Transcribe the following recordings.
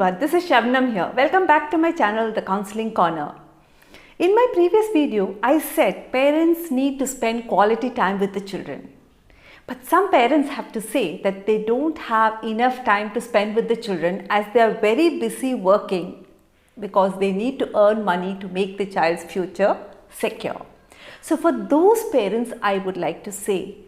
everyone, this is Shabnam here. Welcome back to my channel, The Counseling Corner. In my previous video, I said parents need to spend quality time with the children. But some parents have to say that they don't have enough time to spend with the children as they are very busy working because they need to earn money to make the child's future secure. So for those parents, I would like to say,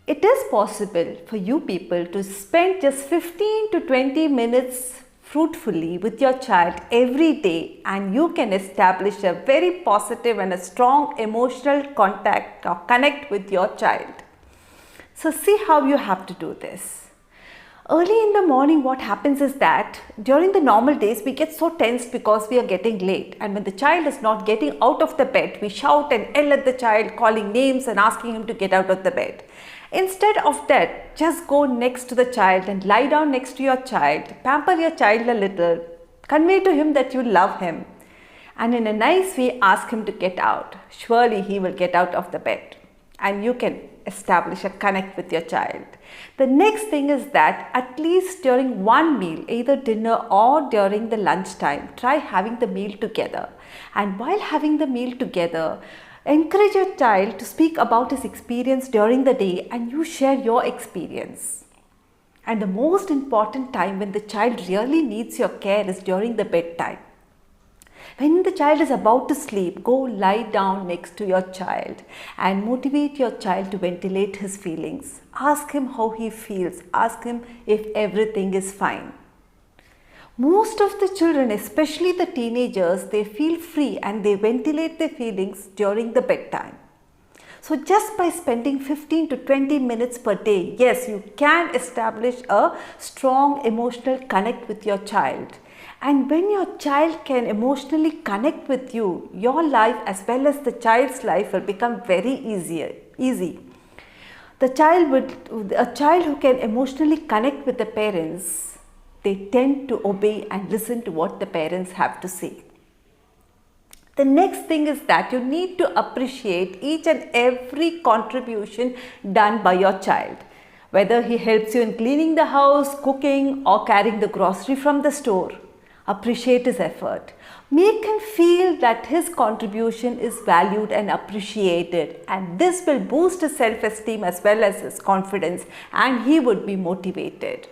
it is possible for you people to spend just 15 to 20 minutes fruitfully with your child every day, and you can establish a very positive and a strong emotional contact or connect with your child. So see how you have to do this. Early in the morning, what happens is that during the normal days, we get so tensed because we are getting late. And when the child is not getting out of the bed, we shout and yell at the child, calling names and asking him to get out of the bed. Instead of that, just go next to the child and lie down next to your child, pamper your child a little, convey to him that you love him, and in a nice way ask him to get out. Surely he will get out of the bed and you can establish a connect with your child. The next thing is that at least during one meal, either dinner or during the lunchtime, try having the meal together. And while having the meal together, encourage your child to speak about his experience during the day and you share your experience. And the most important time when the child really needs your care is during the bedtime. When the child is about to sleep, go lie down next to your child and motivate your child to ventilate his feelings. Ask him how he feels. Ask him if everything is fine. Most of the children, especially the teenagers, they feel free and they ventilate their feelings during the bedtime. So just by spending 15 to 20 minutes per day, yes, you can establish a strong emotional connect with your child. And when your child can emotionally connect with you, your life as well as the child's life will become very easy. A child who can emotionally connect with the parents, they tend to obey and listen to what the parents have to say. The next thing is that you need to appreciate each and every contribution done by your child. Whether he helps you in cleaning the house, cooking, or carrying the grocery from the store. Appreciate his effort. Make him feel that his contribution is valued and appreciated, and this will boost his self-esteem as well as his confidence, and he would be motivated.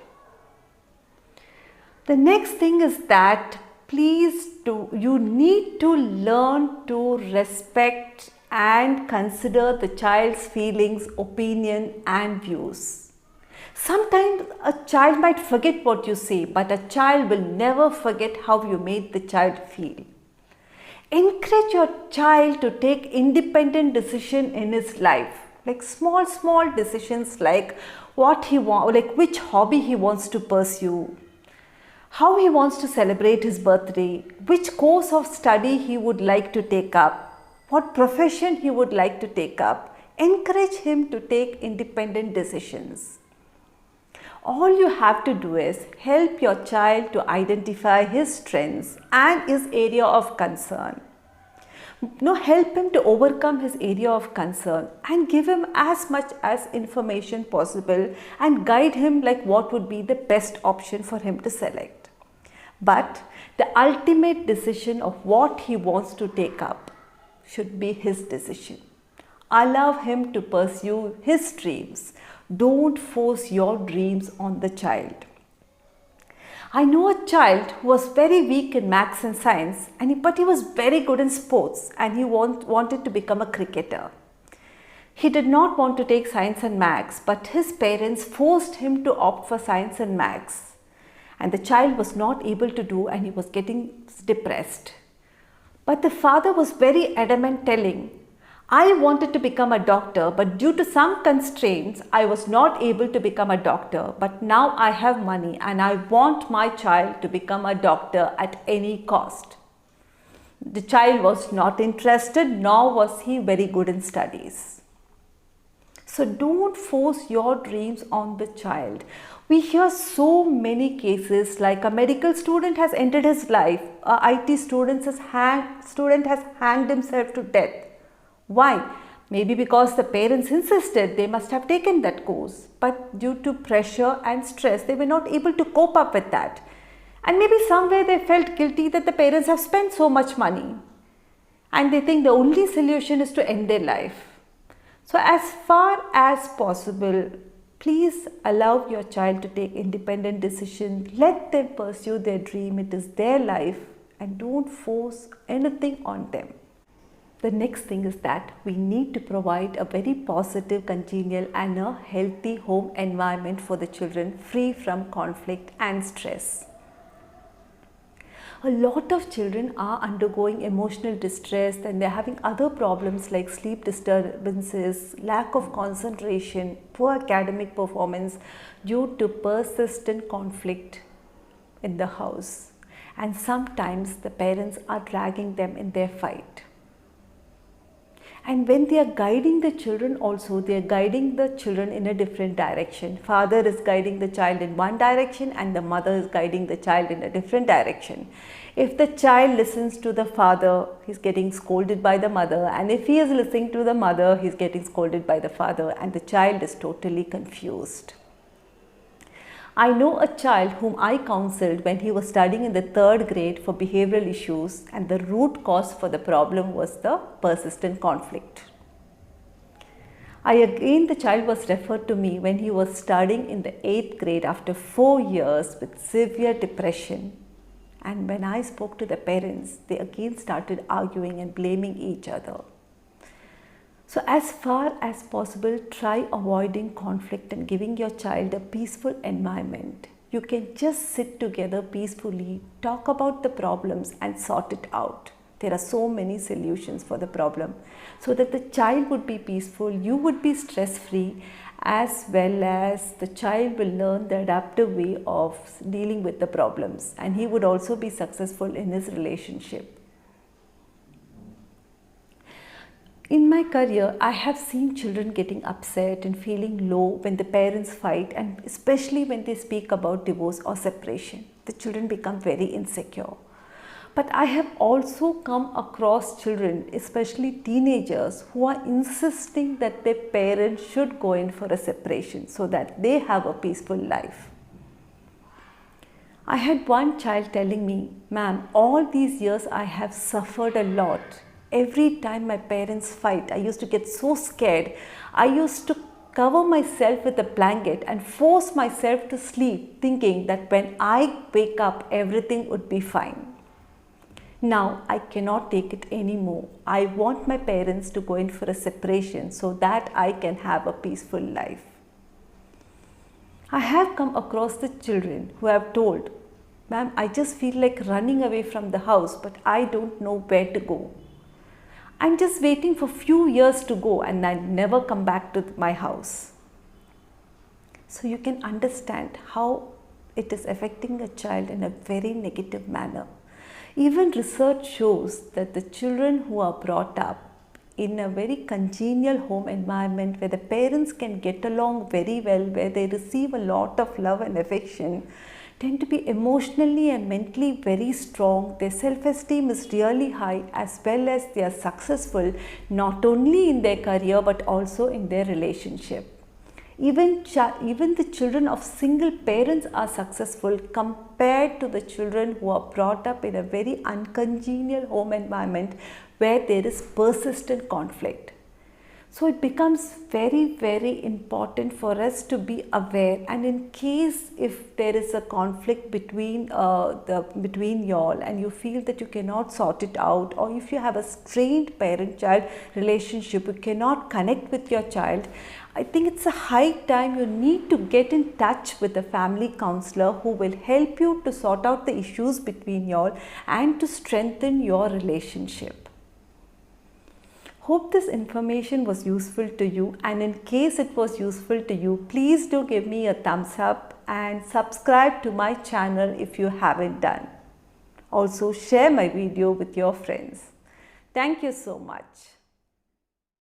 The next thing is that you need to learn to respect and consider the child's feelings, opinion and views. Sometimes a child might forget what you say, but a child will never forget how you made the child feel. Encourage your child to take independent decisions in his life, like small decisions like what he wants, like which hobby he wants to pursue, how he wants to celebrate his birthday, which course of study he would like to take up, what profession he would like to take up. Encourage him to take independent decisions. All you have to do is help your child to identify his strengths and his area of concern. Help him to overcome his area of concern and give him as much as information possible and guide him like what would be the best option for him to select. But the ultimate decision of what he wants to take up should be his decision. Allow him to pursue his dreams. Don't force your dreams on the child. I know a child who was very weak in maths and science, but he was very good in sports and he wanted to become a cricketer. He did not want to take science and maths, but his parents forced him to opt for science and maths. And the child was not able to do, and he was getting depressed. But the father was very adamant, telling, I wanted to become a doctor, but due to some constraints, I was not able to become a doctor. But now I have money and I want my child to become a doctor at any cost. The child was not interested, nor was he very good in studies. So don't force your dreams on the child. We hear so many cases like a medical student has ended his life, a IT student has hanged himself to death. Why? Maybe because the parents insisted they must have taken that course, but due to pressure and stress, they were not able to cope up with that. And maybe somewhere they felt guilty that the parents have spent so much money and they think the only solution is to end their life. So as far as possible, please allow your child to take independent decisions. Let them pursue their dream. It is their life, and don't force anything on them. The next thing is that we need to provide a very positive, congenial and a healthy home environment for the children, free from conflict and stress. A lot of children are undergoing emotional distress and they're having other problems like sleep disturbances, lack of concentration, poor academic performance due to persistent conflict in the house. And sometimes the parents are dragging them in their fight. And when they are guiding the children also, they are guiding the children in a different direction. Father is guiding the child in one direction and the mother is guiding the child in a different direction. If the child listens to the father, he's getting scolded by the mother. And if he is listening to the mother, he's getting scolded by the father. And the child is totally confused. I know a child whom I counseled when he was studying in the 3rd grade for behavioral issues, and the root cause for the problem was the persistent conflict. The child was referred to me when he was studying in the 8th grade after 4 years with severe depression. And when I spoke to the parents, they again started arguing and blaming each other. So as far as possible, try avoiding conflict and giving your child a peaceful environment. You can just sit together peacefully, talk about the problems and sort it out. There are so many solutions for the problem so that the child would be peaceful, you would be stress-free, as well as the child will learn the adaptive way of dealing with the problems, and he would also be successful in his relationship. In my career, I have seen children getting upset and feeling low when the parents fight, and especially when they speak about divorce or separation. The children become very insecure. But I have also come across children, especially teenagers, who are insisting that their parents should go in for a separation so that they have a peaceful life. I had one child telling me, "Ma'am, all these years I have suffered a lot. Every time my parents fight, I used to get so scared. I used to cover myself with a blanket and force myself to sleep, thinking that when I wake up, everything would be fine. Now I cannot take it anymore. I want my parents to go in for a separation so that I can have a peaceful life." I have come across the children who have told, "Ma'am, I just feel like running away from the house, but I don't know where to go. I'm just waiting for few years to go and I never come back to my house." So you can understand how it is affecting a child in a very negative manner. Even research shows that the children who are brought up in a very congenial home environment where the parents can get along very well, where they receive a lot of love and affection, tend to be emotionally and mentally very strong. Their self-esteem is really high, as well as they are successful not only in their career but also in their relationship. Even the children of single parents are successful compared to the children who are brought up in a very uncongenial home environment where there is persistent conflict. So it becomes very, very important for us to be aware, and in case if there is a conflict between y'all and you feel that you cannot sort it out, or if you have a strained parent-child relationship, you cannot connect with your child, I think it's a high time you need to get in touch with a family counselor who will help you to sort out the issues between y'all and to strengthen your relationship. Hope this information was useful to you, and in case it was useful to you, please do give me a thumbs up and subscribe to my channel if you haven't done. Also share my video with your friends. Thank you so much.